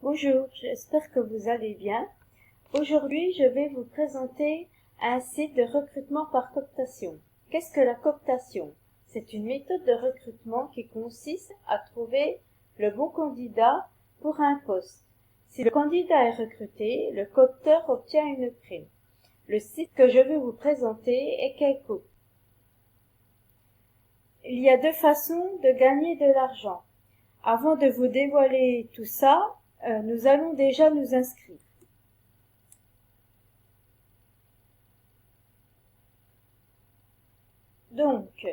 Bonjour, j'espère que vous allez bien. Aujourd'hui, je vais vous présenter un site de recrutement par cooptation. Qu'est-ce que la cooptation? C'est une méthode de recrutement qui consiste à trouver le bon candidat pour un poste. Si le candidat est recruté, le coopteur obtient une prime. Le site que je vais vous présenter est Keiko. Il y a deux façons de gagner de l'argent. Avant de vous dévoiler tout ça, nous allons déjà nous inscrire. Donc,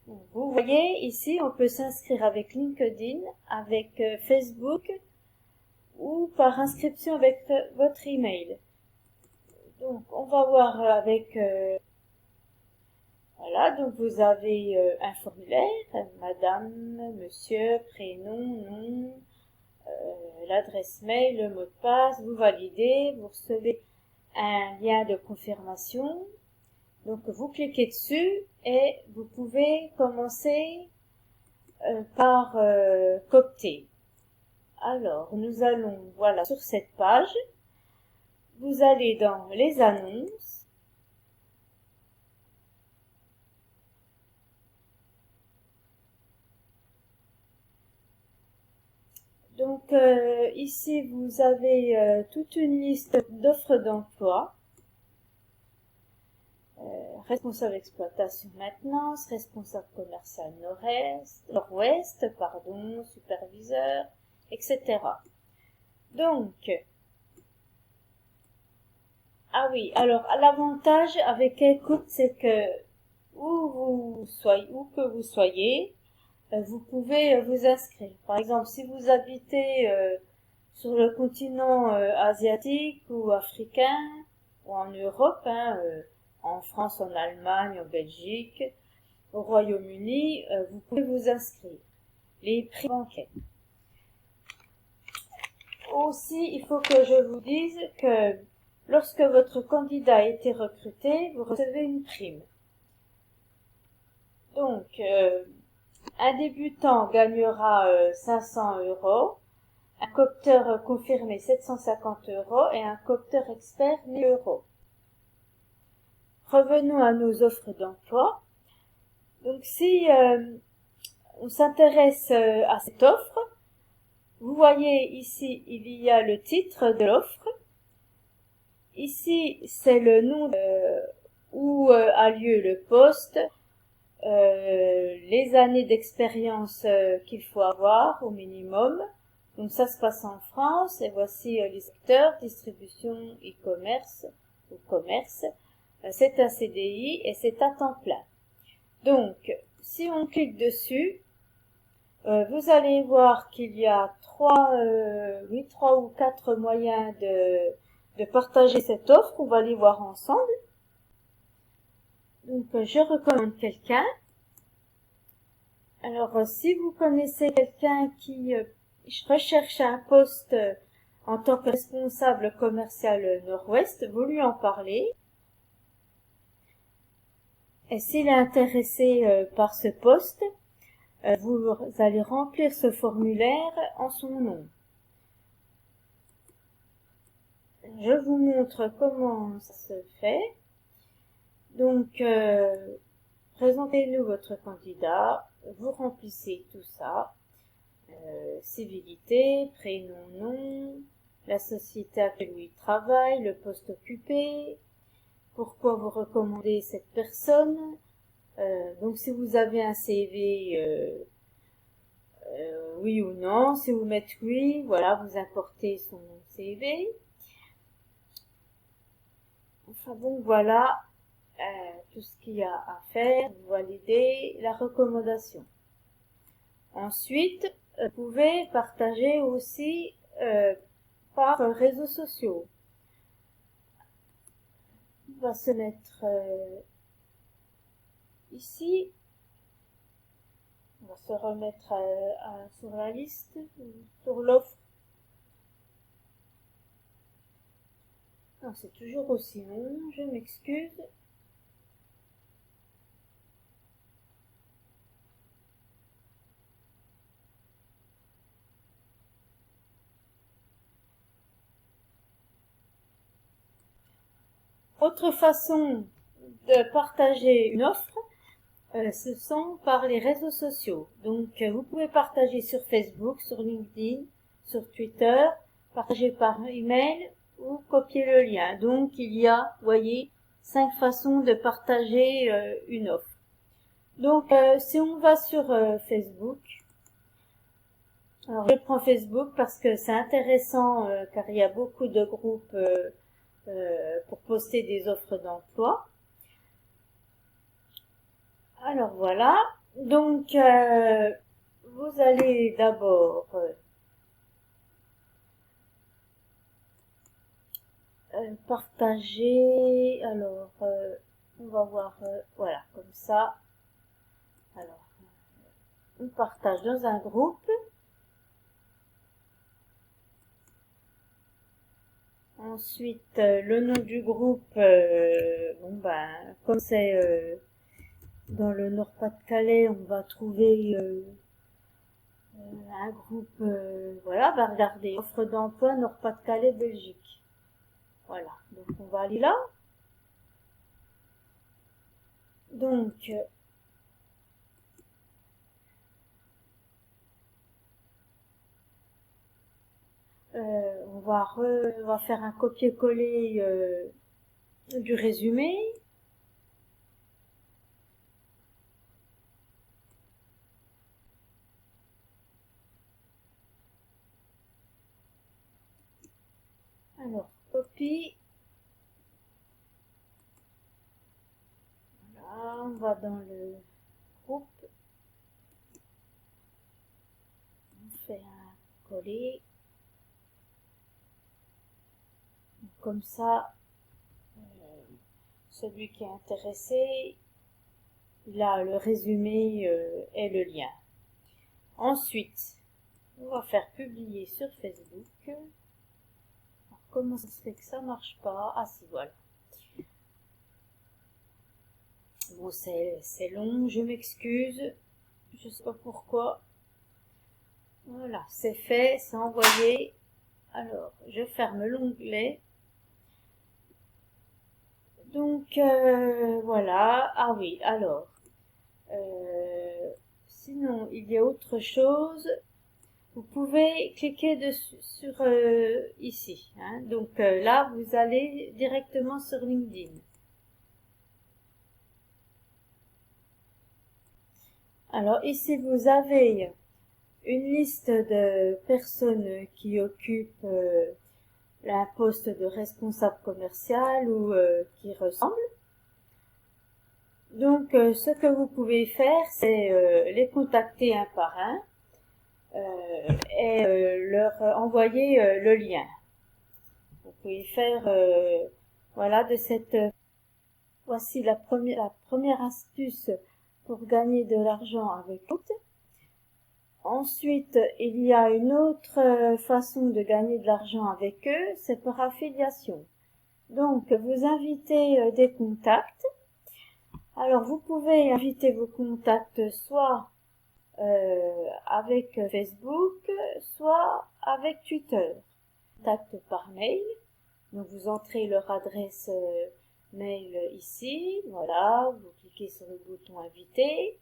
vous voyez ici, on peut s'inscrire avec LinkedIn, avec Facebook ou par inscription avec votre email. Donc, on va voir avec... voilà, donc vous avez un formulaire, madame, monsieur, prénom, nom, l'adresse mail, le mot de passe, vous validez, vous recevez un lien de confirmation. Donc vous cliquez dessus et vous pouvez commencer par coopter. Alors nous allons, voilà, sur cette page, vous allez dans les annonces. Donc ici vous avez toute une liste d'offres d'emploi. Responsable exploitation maintenance, responsable commercial nord-ouest, superviseur, etc. Donc, ah oui, alors l'avantage avec Écoute, c'est que où que vous soyez, vous pouvez vous inscrire. Par exemple, si vous habitez sur le continent asiatique ou africain ou en Europe, en France, en Allemagne, en Belgique, au Royaume-Uni, vous pouvez vous inscrire. Les prix bancaires. Aussi, il faut que je vous dise que lorsque votre candidat a été recruté, vous recevez une prime. Donc, un débutant gagnera 500 €, un coopteur confirmé 750 € et un coopteur expert 1000 €. Revenons à nos offres d'emploi. Donc si on s'intéresse à cette offre, vous voyez ici il y a le titre de l'offre. Ici c'est le nom où a lieu le poste, les années d'expérience qu'il faut avoir au minimum. Donc ça se passe en France et voici les secteurs, distribution, e-commerce ou commerce. C'est un CDI et c'est à temps plein. Donc si on clique dessus, vous allez voir qu'il y a trois ou quatre moyens de partager cette offre. On va les voir ensemble. Donc je recommande quelqu'un. Alors si vous connaissez quelqu'un qui recherche un poste en tant que responsable commercial nord-ouest, vous lui en parlez. Et s'il est intéressé par ce poste, vous allez remplir ce formulaire en son nom. Je vous montre comment ça se fait. Donc, présentez-nous votre candidat, vous remplissez tout ça, civilité, prénom, nom, la société à laquelle il travaille, le poste occupé, pourquoi vous recommandez cette personne. Donc si vous avez un CV, oui ou non, si vous mettez oui, voilà, vous importez son CV. Enfin bon, voilà tout ce qu'il y a à faire, vous validez la recommandation. Ensuite, vous pouvez partager aussi par réseaux sociaux. On va se mettre ici. On va se remettre sur la liste, sur l'offre. Non, c'est toujours aussi long, je m'excuse. Autre façon de partager une offre, ce sont par les réseaux sociaux. Donc, vous pouvez partager sur Facebook, sur LinkedIn, sur Twitter, partager par email ou copier le lien. Donc, il y a, voyez, 5 façons de partager une offre. Donc, si on va sur Facebook, alors je prends Facebook parce que c'est intéressant car il y a beaucoup de groupes pour poster des offres d'emploi. Alors voilà, donc vous allez d'abord partager, alors on va voir, voilà, comme ça. Alors, on partage dans un groupe. Ensuite, le nom du groupe, bon ben, comme c'est dans le Nord-Pas-de-Calais, on va trouver un groupe, voilà, va regarder offre d'emploi Nord-Pas-de-Calais, Belgique. Voilà, donc on va aller là. Donc, on va faire un copier-coller du résumé. Alors, copie. Voilà, on va dans le groupe. On fait un coller. Comme ça, celui qui est intéressé, il a le résumé et le lien. Ensuite, on va faire publier sur Facebook. Alors, comment ça se fait que ça marche pas? Ah si, voilà. Bon, c'est long, je m'excuse. Je sais pas pourquoi. Voilà, c'est fait, c'est envoyé. Alors, je ferme l'onglet. Donc, voilà. Ah oui, alors. Sinon, il y a autre chose. Vous pouvez cliquer dessus, sur ici. Hein. Donc là, vous allez directement sur LinkedIn. Alors ici, vous avez une liste de personnes qui occupent un poste de responsable commercial ou qui ressemblent. Donc ce que vous pouvez faire, c'est les contacter un par un et leur envoyer le lien. Vous pouvez faire voilà de cette voici la première astuce pour gagner de l'argent avec Hoot. Ensuite, il y a une autre façon de gagner de l'argent avec eux, c'est par affiliation. Donc, vous invitez des contacts. Alors, vous pouvez inviter vos contacts soit avec Facebook, soit avec Twitter. Contact par mail. Donc, vous entrez leur adresse mail ici. Voilà, vous cliquez sur le bouton inviter.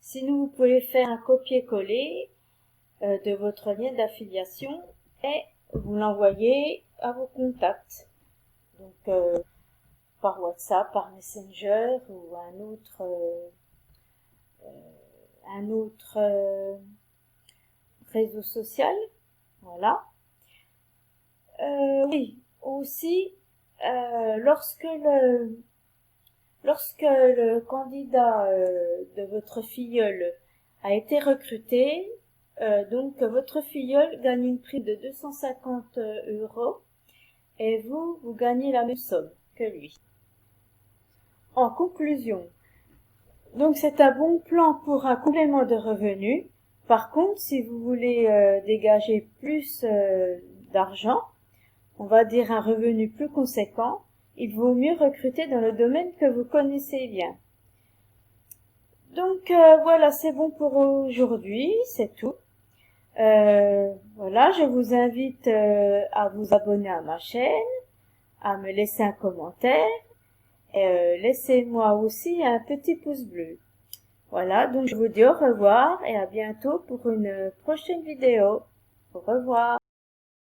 Sinon, vous pouvez faire un copier-coller de votre lien d'affiliation et vous l'envoyez à vos contacts. Donc, par WhatsApp, par Messenger ou un autre réseau social. Voilà. Oui, aussi, lorsque le candidat de votre filleul a été recruté, donc votre filleul gagne une prime de 250 € et vous gagnez la même somme que lui. En conclusion, donc c'est un bon plan pour un complément de revenus. Par contre, si vous voulez dégager plus d'argent, on va dire un revenu plus conséquent, il vaut mieux recruter dans le domaine que vous connaissez bien. Donc voilà, c'est bon pour aujourd'hui, c'est tout. Voilà, je vous invite à vous abonner à ma chaîne, à me laisser un commentaire et laissez-moi aussi un petit pouce bleu. Voilà, donc je vous dis au revoir et à bientôt pour une prochaine vidéo. Au revoir.